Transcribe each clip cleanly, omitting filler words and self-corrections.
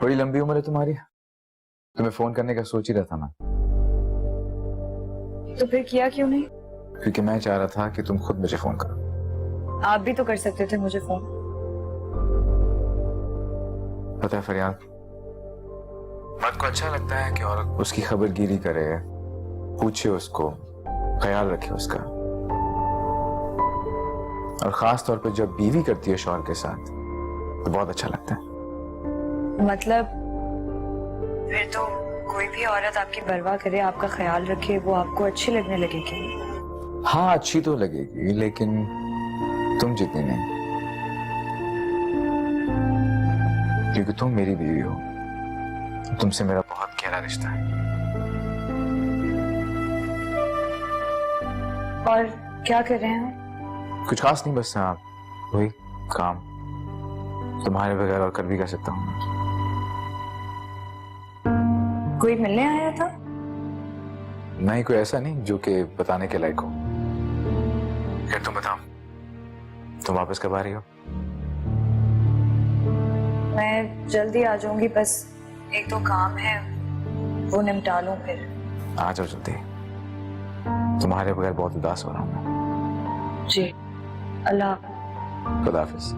बड़ी लंबी उम्र है तुम्हारी। तुम्हें फोन करने का सोच ही रहा था मैं। तो फिर किया क्यों नहीं? क्योंकि मैं चाह रहा था कि तुम खुद मुझे फोन करो। आप भी तो कर सकते थे मुझे फोन। पता है फरियाद, मर्द को अच्छा लगता है कि औरत उसकी खबरगिरी करे, पूछे उसको, ख्याल रखे उसका। और खास तौर पर जब बीवी करती है शौहर के साथ तो बहुत अच्छा लगता है। मतलब फिर तो कोई भी औरत आपकी परवाह करे, आपका ख्याल रखे, वो आपको अच्छी लगने लगेगी। हाँ अच्छी तो लगेगी, लेकिन तुम जितनी नहीं, क्योंकि तुम मेरी बीवी हो। तुमसे मेरा बहुत गहरा रिश्ता है। और क्या कर रहे हैं? कुछ खास नहीं, बस आप वही काम। तुम्हारे बगैर और कर भी कर सकता हूँ। कोई मिलने आया था? नहीं, कोई ऐसा नहीं जो कि बताने के लायक हो। फिर तुम बताओ, तुम वापस कब आ रही हो? मैं जल्दी आ जाऊंगी, बस एक दो काम है वो निपटा लूं फिर। आ जाओ जल्दी। तुम्हारे बगैर बहुत उदास हो रहा हूँ मैं। जी, अल्लाह। खुदा हाफिज।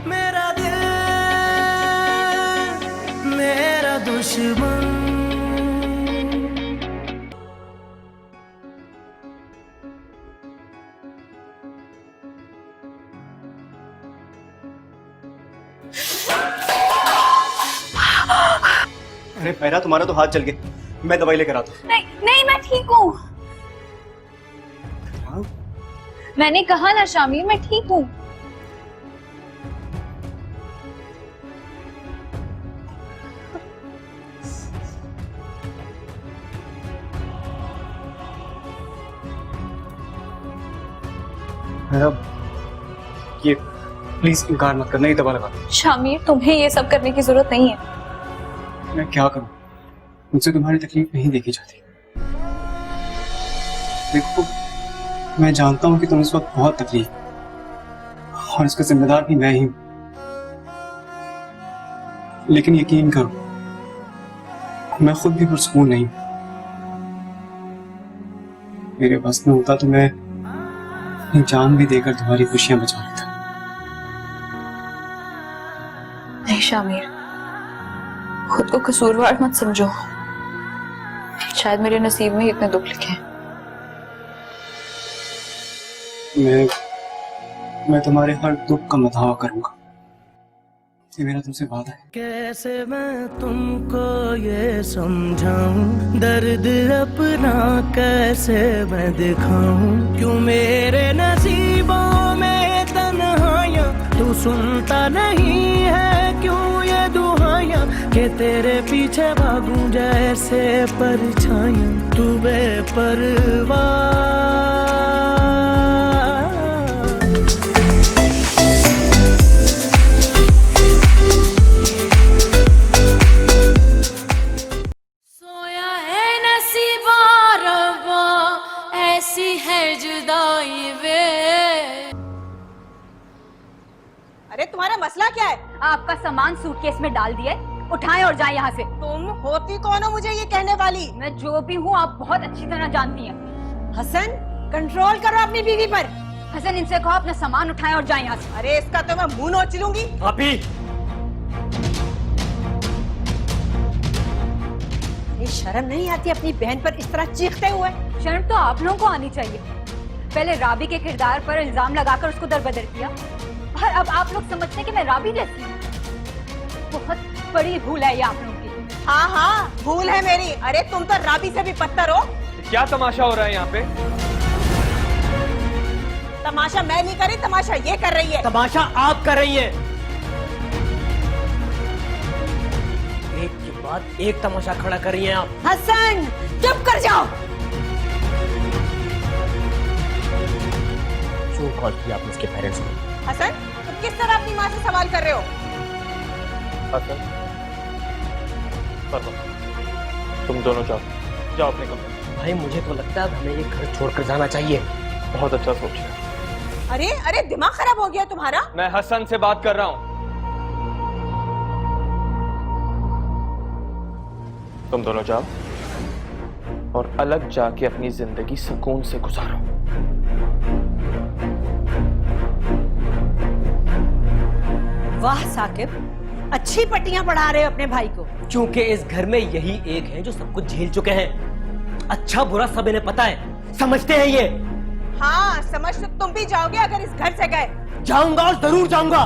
मेरा दिल मेरा दुश्मन। अरे पैरा, तुम्हारा तो हाथ जल गया। मैं दवाई लेकर आता हूँ। नहीं नहीं, मैं ठीक हूँ। मैंने कहा ना शामिर, मैं ठीक हूँ। ये प्लीज इनकार मत करना, ये दवा लगा दो। शामिर, तुम्हें ये सब करने की जरूरत नहीं है। मैं क्या करूं, मुझसे तुम्हारी तकलीफ नहीं देखी जाती। देखो, मैं जानता हूं कि तुम इस वक्त बहुत तकलीफ, और इसका जिम्मेदार भी मैं ही हूं। लेकिन यकीन करो, मैं खुद भी पुरसकून नहीं हूं। मेरे बस में होता तो मैं अपनी जान भी देकर तुम्हारी खुशियां बचा लेता। नहीं शामिर, खुद को कसूरवार मत समझो। शायद मेरे नसीब में ही इतने दुख लिखे हैं। मैं तुम्हारे हर दुख का मदावा करूंगा, ये मेरा तुमसे वादा है। कैसे मैं तुमको ये समझाऊं, दर्द अपना कैसे मैं दिखाऊं। क्यों मेरे नसीबों में तन्हाइयां, तू सुनता नहीं है क्यों ये दुहाइयां, कि तेरे पीछे भागूं जैसे परछाइयां। तू बेपरवाह। अरे तुम्हारा मसला क्या है? आपका सामान सूटकेस में डाल दिए, उठाएं और जाएं यहाँ से। तुम होती कौन हो मुझे ये कहने वाली? मैं जो भी हूँ आप बहुत अच्छी तरह जानती हैं। हसन, कंट्रोल करो अपनी बीवी पर। हसन, इनसे कहो अपना सामान उठाएं और जाएं यहाँ से। अरे इसका तो मैं मुंह नोच लूंगी। भाभी, ये शर्म नहीं आती अपनी बहन पर इस तरह चीखते हुए? शर्म तो आप लोगों को आनी चाहिए। पहले राबी के किरदार पर इल्जाम लगाकर उसको दरबदर किया, और अब आप लोग समझते हैं कि मैं राबी जैसी हूँ। बहुत बड़ी भूल है ये आप लोगों की। हाँ हाँ, भूल है मेरी। अरे तुम तो राबी से भी पत्थर हो। क्या तमाशा हो रहा है यहाँ पे? तमाशा मैं नहीं कर रही, तमाशा ये कर रही है। तमाशा आप कर रही हैं। एक के बाद एक तमाशा खड़ा कर रही हैं आप। हसन, चुप कर जाओ। क्यों कॉल किया आपने इसके पेरेंट्स को? हसन, तुम किस तरह अपनी माँ से सवाल कर रहे हो? हसन, फरमा, तुम दोनों जाओ जाओ अपने कमरे। भाई मुझे तो लगता है हमें ये घर छोड़कर जाना चाहिए। बहुत अच्छा सोचा। अरे अरे दिमाग खराब हो गया तुम्हारा? मैं हसन से बात कर रहा हूं। तुम दोनों जाओ और अलग जाके अपनी जिंदगी सुकून से गुजारो। वाह साकिब, अच्छी पट्टियां पढ़ा रहे हो अपने भाई को। क्योंकि इस घर में यही एक है जो सब कुछ झेल चुके हैं। अच्छा बुरा सब इन्हें पता है, समझते हैं ये। हाँ, समझ तो तुम भी जाओगे अगर इस घर से गए। जाऊंगा और जरूर जाऊंगा,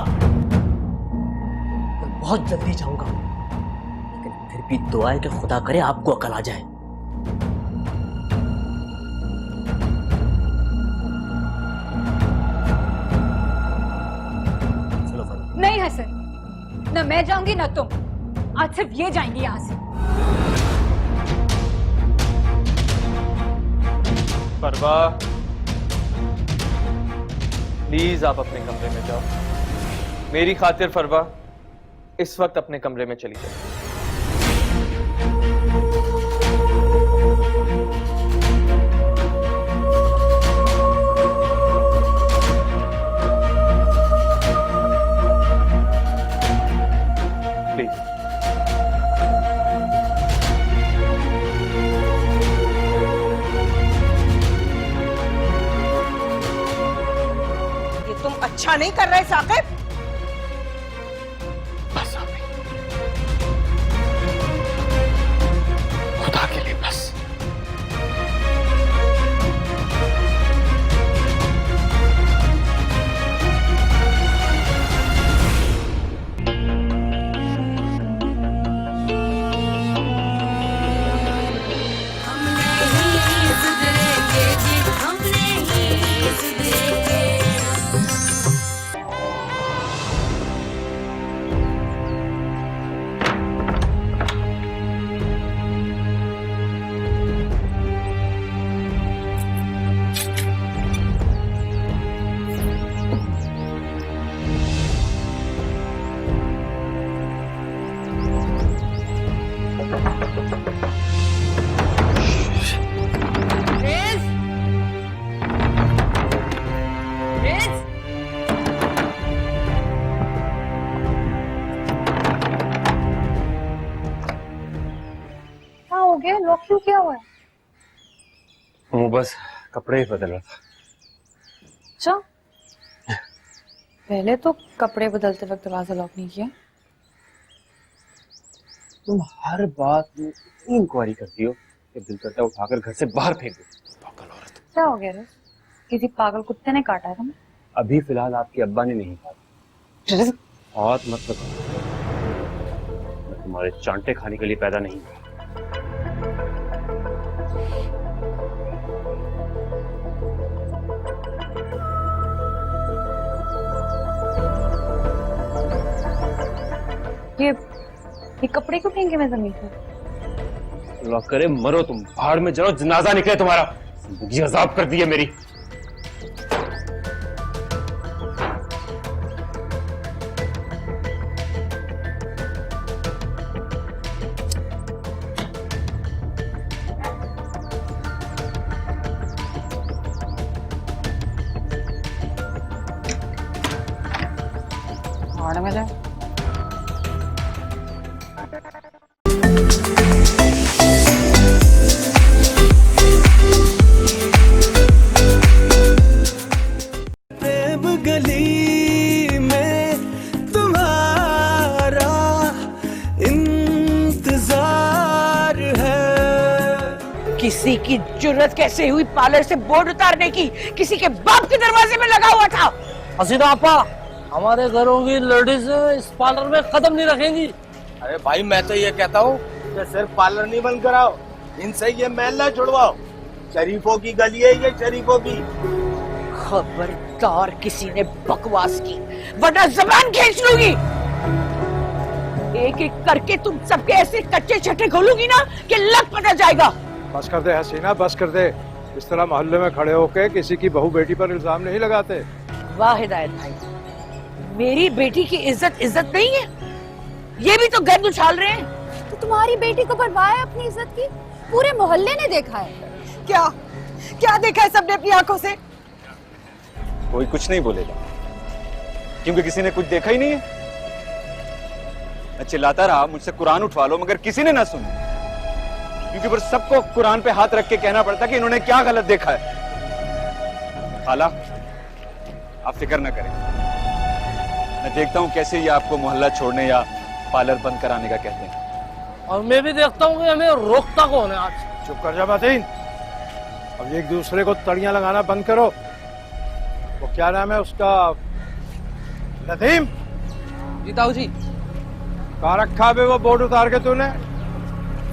मैं बहुत जल्दी जाऊंगा, लेकिन फिर भी दुआ है कि खुदा करे आपको अकल आ जाए। नहीं हसन, न मैं जाऊंगी न तुम। आज सिर्फ ये जाएंगी यहाँ से। परवा, प्लीज आप अपने कमरे में जाओ। मेरी खातिर फरवा इस वक्त अपने कमरे में चली जाए। प्लीज। ये तुम अच्छा नहीं कर रहे साकिब। बस आप ही। खुदा के लिए बस। लॉक क्यों किया हुआ है? वो बस कपड़े ही बदल रहा था। अच्छा, पहले तो कपड़े बदलते वक्त दरवाजा लॉक नहीं किया। तुम हर बात में इतनी इंक्वायरी करती हो कि दिल करता है उठाकर घर से बाहर फेंक दो। पागल औरत। क्या हो गया रे? किसी पागल कुत्ते ने काटा है तुम्हें? अभी फिलहाल आपके अब्बा ने नहीं काटा। बहुत मतलब मैं तुम्हारे चांटे खाने के लिए पैदा नहीं हुआ। ये कपड़े क्यों फेंके मैं जमीन पर? अल्लाह करे मरो तुम, भाड़ में जाओ, जनाजा निकले तुम्हारा। जिंदगी अजाब कर दी है मेरी। भाड़ में जाए। किसी की जुर्रत कैसे हुई पार्लर से बोर्ड उतारने की? किसी के बाप के दरवाजे में लगा हुआ था। हसीना आपा, हमारे घरों की लेडीज इस पार्लर में कदम नहीं रखेंगी। अरे भाई मैं तो ये कहता हूँ कि सिर्फ पार्लर नहीं बंद कराओ, इनसे ये महल्ला छुड़वाओ। शरीफों की गली है ये, शरीफों की। खबरदार किसी ने बकवास की वरना जबान खींच लूंगी। एक एक करके तुम सबके ऐसे कच्चे छठे खोलूंगी ना कि लग पता जाएगा। बस कर दे हसीना, बस कर दे। इस तरह मोहल्ले में खड़े होके किसी की बहू बेटी पर इल्जाम नहीं लगाते। वाह हिदायत भाई, मेरी बेटी की इज्जत इज्जत नहीं है? ये भी तो गर्द उछाल रहे हैं। तो तुम्हारी बेटी को परवाह है अपनी इज्जत की? पूरे मोहल्ले ने देखा है। क्या क्या देखा है सबने अपनी आंखों से? कोई कुछ नहीं बोलेगा क्योंकि किसी ने कुछ देखा ही नहीं है। मैं चिल्लाता रहा मुझसे कुरान उठवा लो, मगर किसी ने ना सुनी, क्योंकि फिर सबको कुरान पे हाथ रख के कहना पड़ता कि इन्होंने क्या गलत देखा है। खाला, आप फिक्र ना करें, मैं देखता हूं कैसे ये आपको मोहल्ला छोड़ने या पार्लर बंद कराने का कहते हैं। और मैं भी देखता हूँ कि हमें रोकता कौन है आज। चुप कर जा मातीन, अब एक दूसरे को तड़ियां लगाना बंद करो। वो क्या नाम है उसका, नदीम? जी ताऊ जी। कहाँ रखा बे वो बोर्ड उतार के तूने?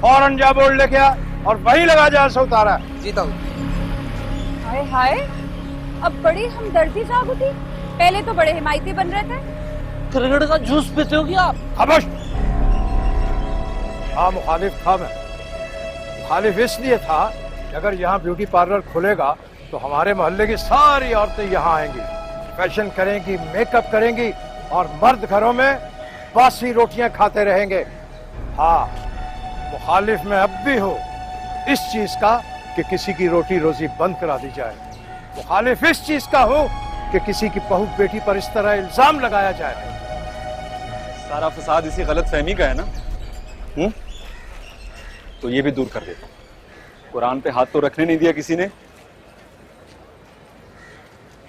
फौरन जा बोर्ड लेके आ और वहीं लगा जहाँ से उतारा। जी ताऊ। हाय हाय, अब बड़ी हमदर्दी जाग उठी। पहले तो बड़े हिमायती बन रहे थे। क्रिकेट का जूस पीते हो क्या आप? खामोश। हाँ, मुखालिफ था मैं। मुखालिफ इसलिए था कि अगर यहाँ ब्यूटी पार्लर खुलेगा तो हमारे मोहल्ले की सारी औरतें यहाँ आएंगी, फैशन करेंगी, मेकअप करेंगी और मर्द घरों में बासी रोटियां खाते रहेंगे। हाँ, मुखालिफ में अब भी हो इस चीज का कि किसी की रोटी रोजी बंद करा दी जाए। मुखालिफ इस चीज का हो कि किसी की बहू बेटी पर इस तरह इल्जाम लगाया जाए। सारा फसाद इसी गलत फहमी का है ना? तो ये भी दूर कर देता हूं। कुरान पे हाथ तो रखने नहीं दिया किसी ने।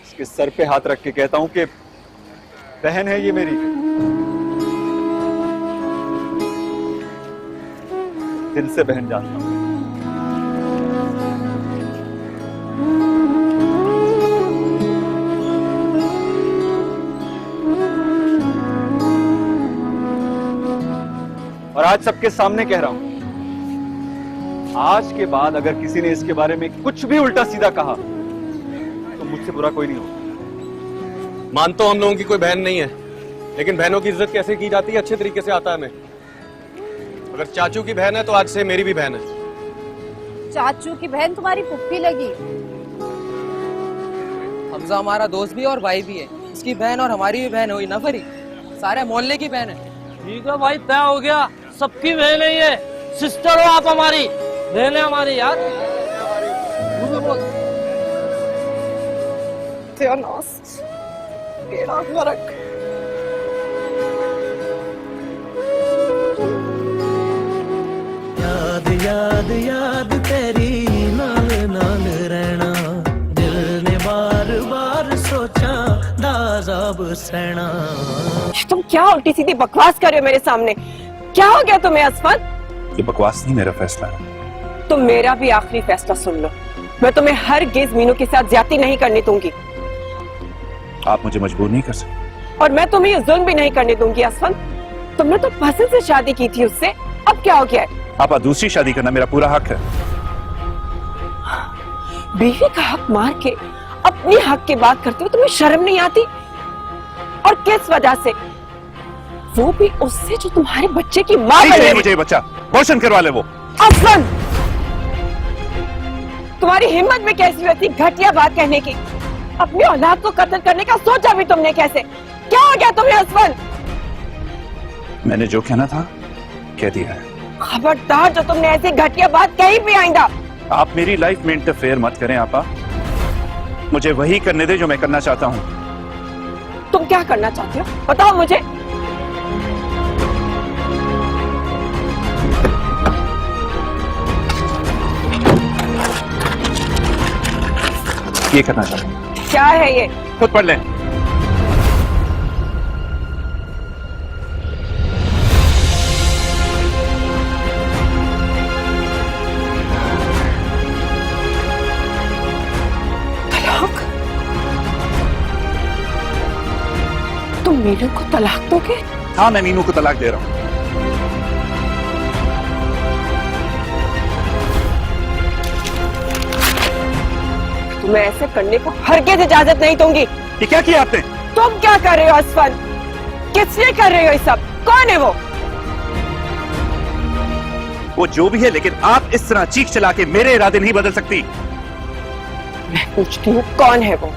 इसके सर पे हाथ रख के कहता हूं कि बहन है ये मेरी, दिल से बहन जानता हूं। और आज सबके सामने कह रहा हूं, आज के बाद अगर किसी ने इसके बारे में कुछ भी उल्टा सीधा कहा तो मुझसे बुरा कोई नहीं होगा। मानता हूं हम लोगों की कोई बहन नहीं है, लेकिन बहनों की इज्जत कैसे की जाती है अच्छे तरीके से आता है हमें। अगर चाचू की बहन है तो आज से मेरी भी बहन है। चाचू की बहन तुम्हारी पुप्पी लगी। हमजा हमारा दोस्त भी और भाई भी है, उसकी बहन और हमारी भी बहन हुई ना फरी, सारे मोहल्ले की बहन है। ठीक है भाई, तय हो गया, सबकी बहन है ये। सिस्टर हो आप हमारी, बहन है हमारी यार। याद याद याद तेरी नाल नाल रहना, दिल ने बार बार सोचा दाज़ाब सहना। तुम क्या उल्टी सीधी बकवास कर रहे हो मेरे सामने? क्या हो गया तुम्हें असफन? ये बकवास नहीं, मेरा फैसला है। तुम मेरा भी आखिरी फैसला सुन लो। मैं तुम्हें हर गिज मीनू के साथ ज्यादती नहीं करने दूंगी। आप मुझे मजबूर नहीं कर सकते। और मैं तुम्हें ये जुल्म भी नहीं करने दूंगी असफन। तुमने तो पसंद से शादी की थी उससे, अब क्या हो गया है? आपा, दूसरी शादी करना मेरा पूरा हक है। बीवी का हक मार के अपने हक की बात करते हो, तुम्हें शर्म नहीं आती? और किस वजह से? वो भी उससे जो तुम्हारे बच्चे की माँ बनी। मुझे बच्चा पोषण करवा ले वो। असफन, तुम्हारी हिम्मत में कैसी रहती घटिया बात कहने की? अपनी औलाद को कत्ल करने का सोचा भी तुमने कैसे? क्या हो गया तुम्हें असफन? मैंने जो कहना था कह दिया है। खबरदार जो तुमने ऐसी घटिया बात कही भी आइंदा। आप मेरी लाइफ में इंटरफेयर मत करें आपा। मुझे वही करने दे जो मैं करना चाहता हूँ। तुम क्या करना चाहते हो बताओ मुझे। ये करना चाहता हूँ। क्या है ये? खुद पढ़ लें। तलाक? तुम मीनू को तलाक दोगे? हाँ, मैं मीनू को तलाक दे रहा हूँ। तुम्हें ऐसे करने को हरगिज़ इजाजत नहीं दूंगी। ये क्या किया आपने? तुम क्या कर रहे हो असफन? किस लिए कर रहे हो ये सब? कौन है वो? वो जो भी है, लेकिन आप इस तरह चीख चला के मेरे इरादे नहीं बदल सकती। मैं पूछती हूँ कौन है वो?